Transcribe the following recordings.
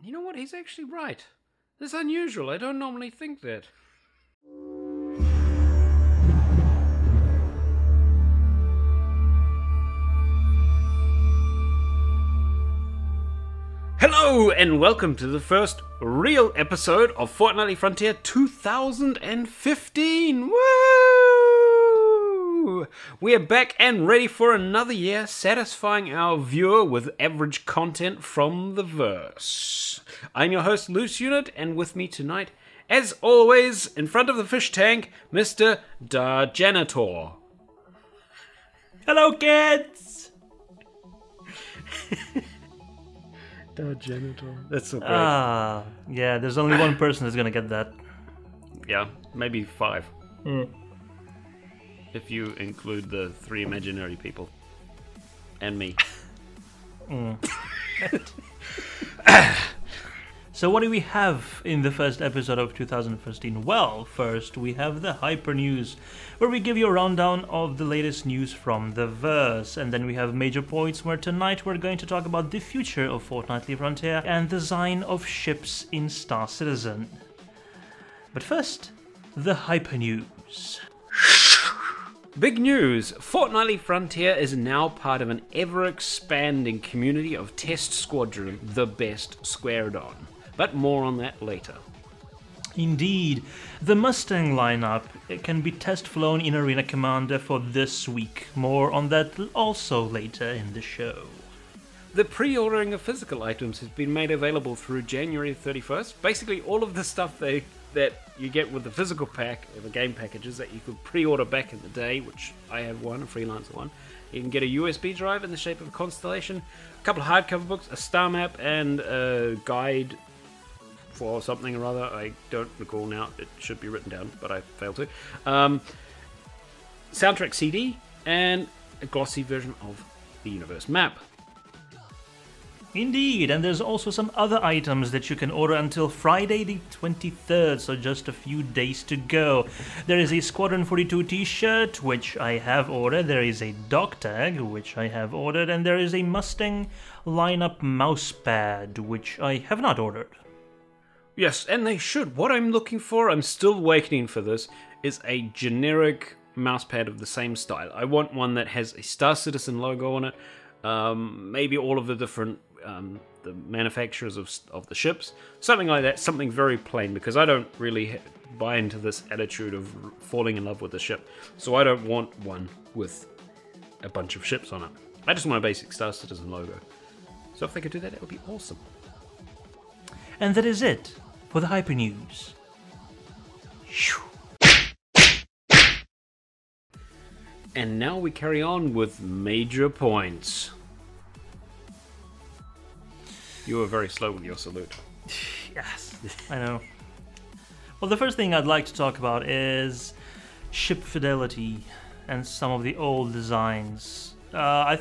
You know what? He's actually right. This is unusual. I don't normally think that. Hello and welcome to the first real episode of Fortnightly Frontier 2015. Woo! We are back and ready for another year, satisfying our viewer with average content from the verse. I'm your host, Loose Unit, and with me tonight, as always, in front of the fish tank, Mr. Da Janitor. Hello, kids! Da Janitor. That's so great. Yeah, there's only one person that's gonna get that. Yeah, maybe 5. If you include the 3 imaginary people. And me. So what do we have in the first episode of 2015? Well, first we have the Hyper News, where we give you a rundown of the latest news from the verse, and then we have Major Points, where tonight we're going to talk about the future of Fortnightly Frontier and design of ships in Star Citizen. But first, the Hyper News. Big news! Fortnightly Frontier is now part of an ever-expanding community of Test Squadron, the best squardon. But more on that later. Indeed, the Mustang lineup can be test flown in Arena Commander for this week. More on that also later in the show. The pre-ordering of physical items has been made available through January 31st. Basically, all of the stuff that you get with the physical pack, or the game packages that you could pre-order back in the day, which I have one, a freelancer one. You can get a USB drive in the shape of a constellation, a couple of hardcover books, a star map, and a guide for something or other. I don't recall now. It should be written down, but I failed to. Soundtrack CD, and a glossy version of the universe map. Indeed, and there's also some other items that you can order until Friday the 23rd, so just a few days to go. There is a Squadron 42 t-shirt, which I have ordered, there is a dog tag, which I have ordered, and there is a Mustang lineup mousepad, which I have not ordered. Yes, and they should. What I'm looking for, I'm still waiting for this, is a generic mousepad of the same style. I want one that has a Star Citizen logo on it, maybe all of the different the manufacturers of the ships, something like that, something very plain, because I don't really buy into this attitude of falling in love with the ship. So I don't want one with a bunch of ships on it. I just want a basic Star Citizen logo. So if they could do that, that would be awesome. And that is it for the Hyper News. And now we carry on with Major Points. You were very slow with your salute. Yes, I know. Well, the first thing I'd like to talk about is ship fidelity and some of the old designs. I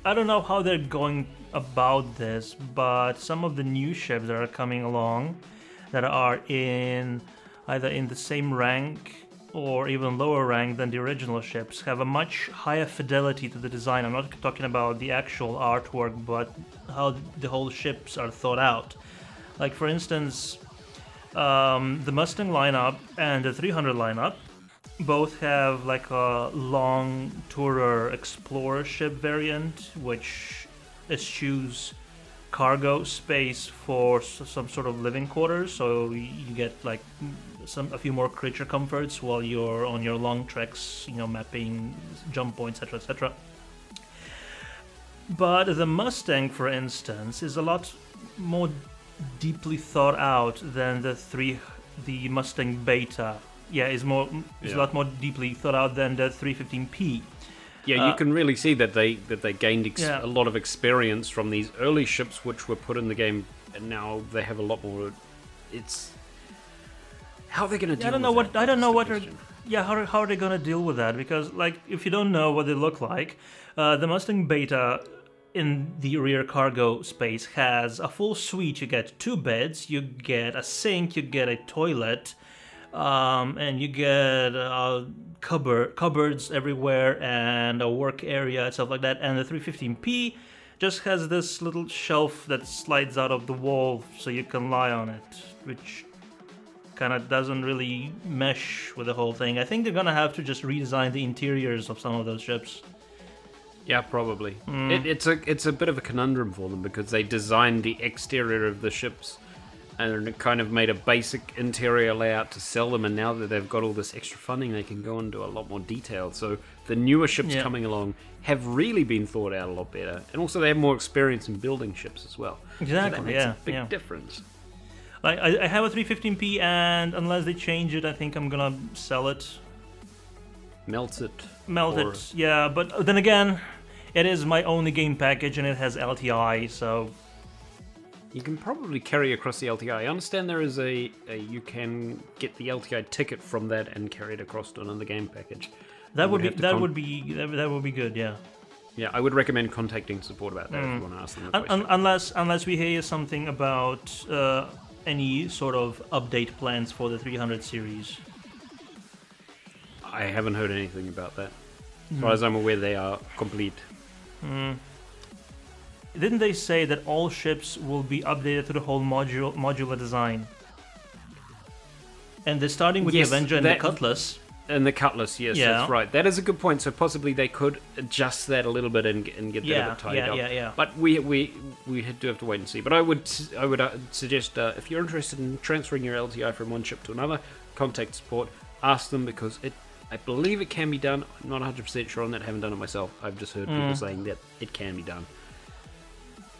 don't know how they're going about this, but some of the new ships that are coming along that are either in the same rank or even lower rank than the original ships have a much higher fidelity to the design. I'm not talking about the actual artwork, but how the whole ships are thought out. Like, for instance, the Mustang lineup and the 300 lineup both have like a long tourer explorer ship variant, which eschews cargo space for some sort of living quarters, so you get like a few more creature comforts while you're on your long treks, mapping jump points, etc., etc. But the Mustang, for instance, is a lot more deeply thought out than the Mustang Beta. Yeah, is a lot more deeply thought out than the 315P. Yeah, you can really see that they gained a lot of experience from these early ships which were put in the game, and now they have a lot more. It's how are they going to deal with that? I don't know what. How are they going to deal with that? Because like, if you don't know what they look like, the Mustang Beta in the rear cargo space has a full suite. You get 2 beds, you get a sink, you get a toilet. And you get cupboards everywhere and a work area and stuff like that. And the 315P just has this little shelf that slides out of the wall so you can lie on it, which kind of doesn't really mesh with the whole thing. I think they're gonna have to just redesign the interiors of some of those ships. Yeah, probably. It's a bit of a conundrum for them because they designed the exterior of the ships and kind of made a basic interior layout to sell them, and now that they've got all this extra funding, they can go into a lot more detail. So the newer ships coming along have really been thought out a lot better, and also they have more experience in building ships as well. Exactly, so that makes a big difference. Like I have a 315p, and unless they change it, I think I'm gonna sell it. Melt it. Yeah, but then again, it is my only game package, and it has LTI, so you can probably carry across the LTI. I understand there is you can get the LTI ticket from that and carry it across to another game package. That would be good, yeah. Yeah, I would recommend contacting support about that if you want to ask them a question. Unless we hear something about any sort of update plans for the 300 series. I haven't heard anything about that. As far as I'm aware, they are complete. Didn't they say that all ships will be updated to the whole modular design? And they're starting with the Avenger and the Cutlass. And the Cutlass, yes, that's right. That is a good point. So possibly they could adjust that a little bit and get that a bit tidied up. Yeah. But we do have to wait and see. But I would suggest if you're interested in transferring your LTI from one ship to another, contact support, ask them, because I believe it can be done. I'm not 100% sure on that. I haven't done it myself. I've just heard people saying that it can be done.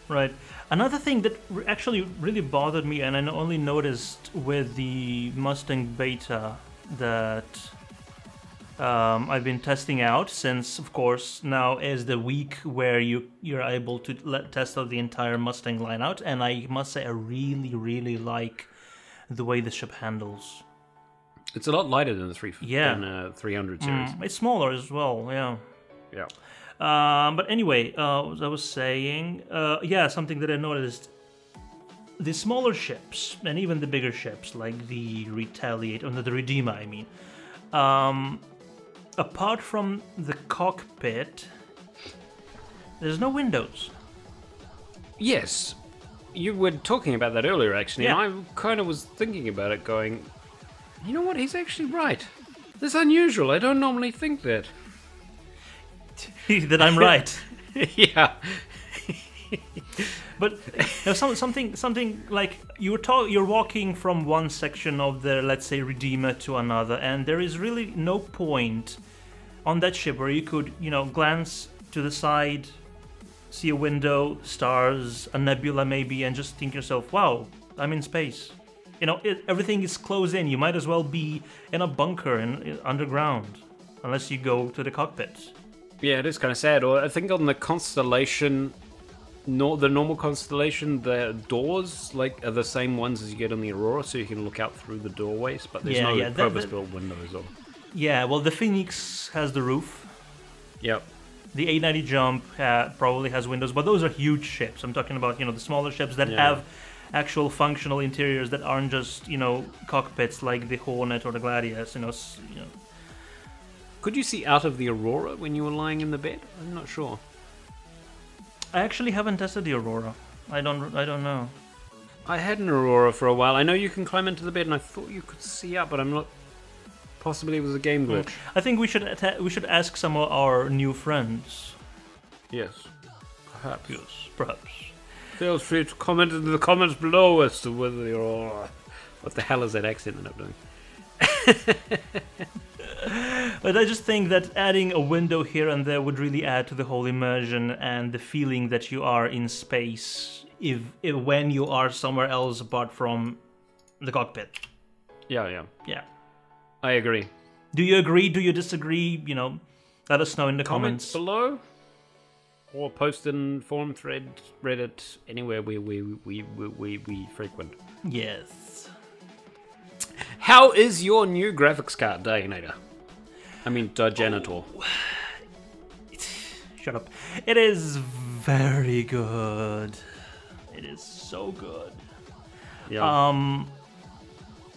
Right. Another thing that actually really bothered me, and I only noticed with the Mustang beta that I've been testing out, since, of course, now is the week where you're able to test out the entire Mustang line out, and I must say I really, really like the way the ship handles. It's a lot lighter than the 300 series. It's smaller as well, yeah. Yeah. But anyway, as I was saying, something that I noticed, the smaller ships, and even the bigger ships, like the the Redeemer, I mean, apart from the cockpit, there's no windows. Yes, you were talking about that earlier, actually, Yeah. and I kind of was thinking about it, going, you know what, he's actually right. That's unusual, I don't normally think that. That I'm right. Yeah. But something like you're walking from one section of the, let's say, Redeemer to another, and there is really no point on that ship where you could, glance to the side, see a window, stars, a nebula maybe, and just think to yourself, wow, I'm in space. Everything is closed in. You might as well be in a bunker underground, unless you go to the cockpit. Yeah, it is kind of sad. Or I think on the Constellation, the normal Constellation, the doors are the same ones as you get on the Aurora, so you can look out through the doorways, but there's no purpose-built windows. Yeah, well, the Phoenix has the roof. Yep. The 890 Jump probably has windows, but those are huge ships. I'm talking about, the smaller ships that have actual functional interiors that aren't just, cockpits like the Hornet or the Gladius, Could you see out of the Aurora when you were lying in the bed? I'm not sure. I actually haven't tested the Aurora. I don't know. I had an Aurora for a while. I know you can climb into the bed, and I thought you could see out, but I'm not. Possibly it was a game glitch. I think we should ask some of our new friends. Yes, perhaps. Yes, perhaps. Feel free to comment in the comments below as to whether the Aurora. What the hell is that accent end up doing? But I just think that adding a window here and there would really add to the whole immersion and the feeling that you are in space when you are somewhere else apart from the cockpit. Yeah. Yeah. I agree. Do you agree? Do you disagree? Let us know in the comments below, or post in forum thread, Reddit, anywhere we frequent. Yes. How is your new graphics card, Dianator? I mean, Janitor. Shut up. It is very good. It is so good. Yeah.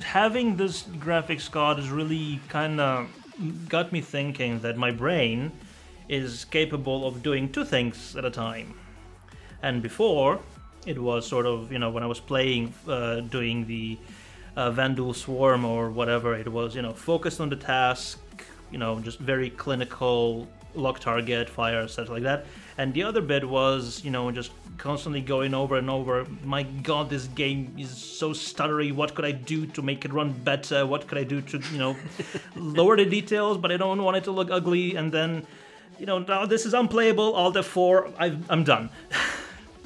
Having this graphics card is really kind of got me thinking that my brain is capable of doing two things at a time. And before, it was sort of, when I was playing, doing the Vandal Swarm or whatever, it was, focused on the task, just very clinical, lock target, fire, stuff like that. And the other bit was, just constantly going over and over, my god, this game is so stuttery, what could I do to make it run better, what could I do to, lower the details, but I don't want it to look ugly, and then, now this is unplayable, Alt F4, I'm done.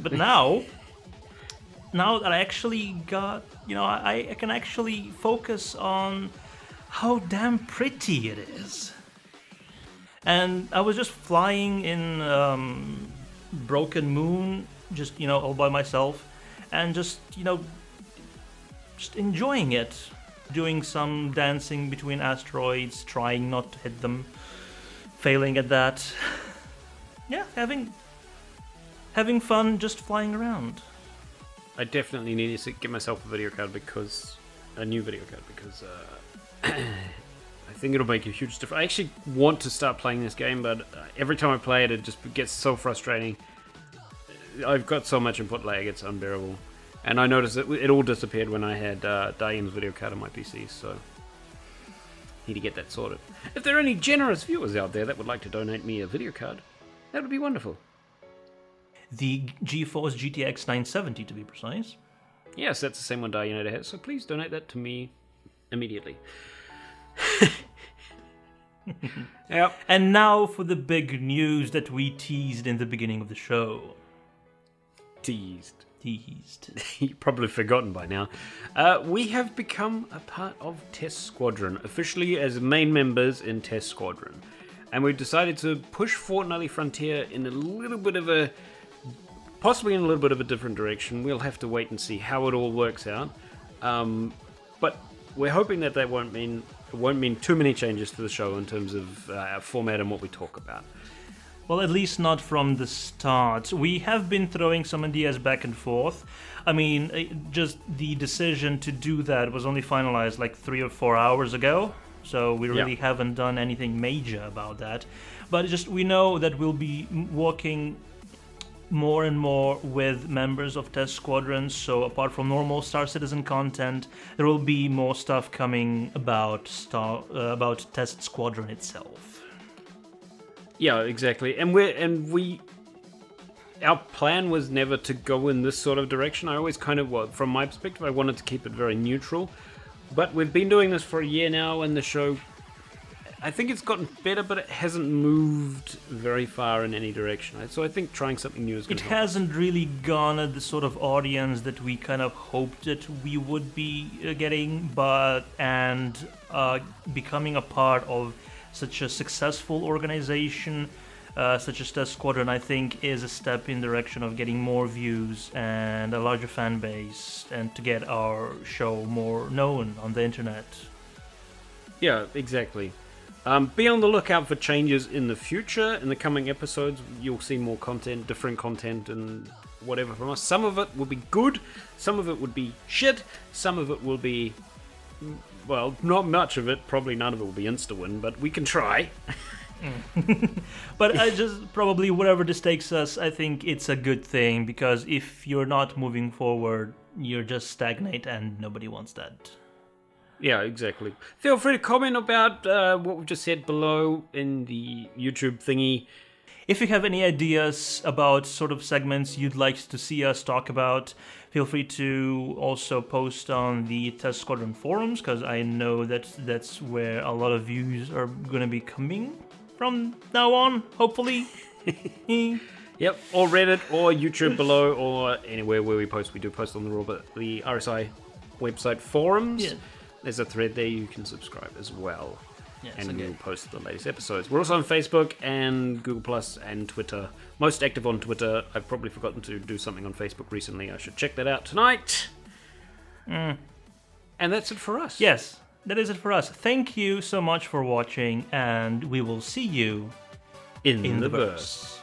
But now that I actually got, I can actually focus on how damn pretty it is. And I was just flying in Broken Moon, just, all by myself, and just enjoying it. Doing some dancing between asteroids, trying not to hit them, failing at that. Yeah, having fun just flying around. I definitely need to get myself a video card a new video card because I think it'll make a huge difference. I actually want to start playing this game, but every time I play it, it just gets so frustrating. I've got so much input lag, it's unbearable. And I noticed that it all disappeared when I had Diane's video card on my PC, so need to get that sorted. If there are any generous viewers out there that would like to donate me a video card, that would be wonderful. The GeForce GTX 970, to be precise. Yes, that's the same one Diane has, so please donate that to me immediately. Yep. And now for the big news that we teased in the beginning of the show. Teased. You've probably forgotten by now. We have become a part of Test Squadron, officially as main members in Test Squadron. And we've decided to push Fortnightly Frontier in possibly in a little bit of a different direction. We'll have to wait and see how it all works out. But we're hoping that won't mean too many changes to the show in terms of format and what we talk about. Well, at least not from the start. We have been throwing some ideas back and forth. I mean, just the decision to do that was only finalized like 3 or 4 hours ago. So we really haven't done anything major about that. But we know that we'll be working more and more with members of Test Squadron, so apart from normal Star Citizen content, there will be more stuff coming about Test Squadron itself. Yeah, exactly. Our plan was never to go in this sort of direction. I always from my perspective, I wanted to keep it very neutral. But we've been doing this for a year now, and the show, I think it's gotten better, but it hasn't moved very far in any direction. So I think trying something new is going to help. It hasn't really garnered the sort of audience that we kind of hoped that we would be getting, and becoming a part of such a successful organization such as Test Squadron, I think, is a step in the direction of getting more views and a larger fan base, and to get our show more known on the internet. Yeah, exactly. Be on the lookout for changes in the future. In the coming episodes, you'll see more content, different content, and whatever from us. Some of it will be good, some of it would be shit, some of it will be, well, not much of it, probably none of it will be insta-win, but we can try. But I just, probably wherever this takes us, I think it's a good thing, because if you're not moving forward, you're just stagnate, and nobody wants that. Yeah, exactly. Feel free to comment about what we've just said below in the YouTube thingy. If you have any ideas about sort of segments you'd like to see us talk about, feel free to also post on the Test Squadron forums, because I know that that's where a lot of views are going to be coming from now on, hopefully. Yep, or Reddit, or YouTube below, or anywhere where we post. We do post on the RSI website forums. Yeah. There's a thread there you can subscribe as well. Yes, and we'll post the latest episodes. We're also on Facebook and Google Plus and Twitter. Most active on Twitter. I've probably forgotten to do something on Facebook recently. I should check that out tonight. And that's it for us. Yes, that is it for us. Thank you so much for watching, and we will see you in the verse.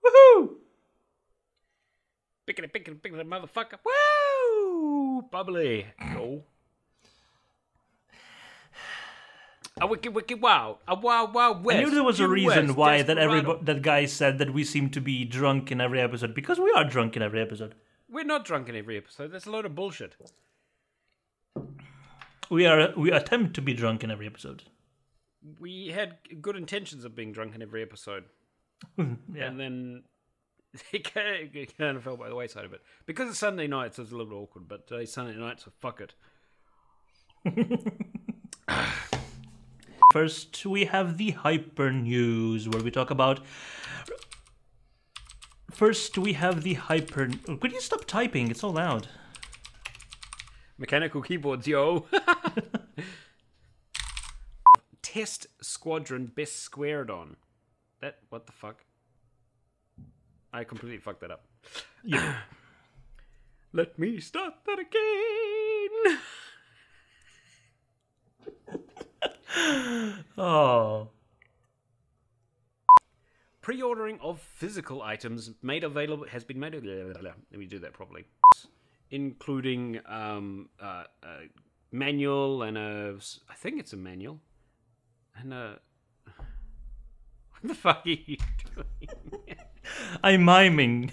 Woohoo! Pickety, motherfucker. Woo! Bubbly. Go. A wiki wow. A wow west. I knew there was a reason West, why Desperado. that guy said that we seem to be drunk in every episode, because we are drunk in every episode. We're not drunk in every episode. That's a load of bullshit. We attempt to be drunk in every episode. We had good intentions of being drunk in every episode. Yeah. And then it kind of fell by the wayside a bit. Because it's Sunday nights, it's a little bit awkward, but today's Sunday night, so fuck it. First, we have the hyper news, where we talk about... First, we have the hyper... Could you stop typing? It's so loud. Mechanical keyboards, yo. Test Squadron Best Squaredon. What the fuck? I completely fucked that up. Yeah. Let me start that again. Oh. Pre-ordering of physical items has been made available. Let me do that properly. Including a manual and I think it's a manual. And what the fuck are you doing? I'm miming.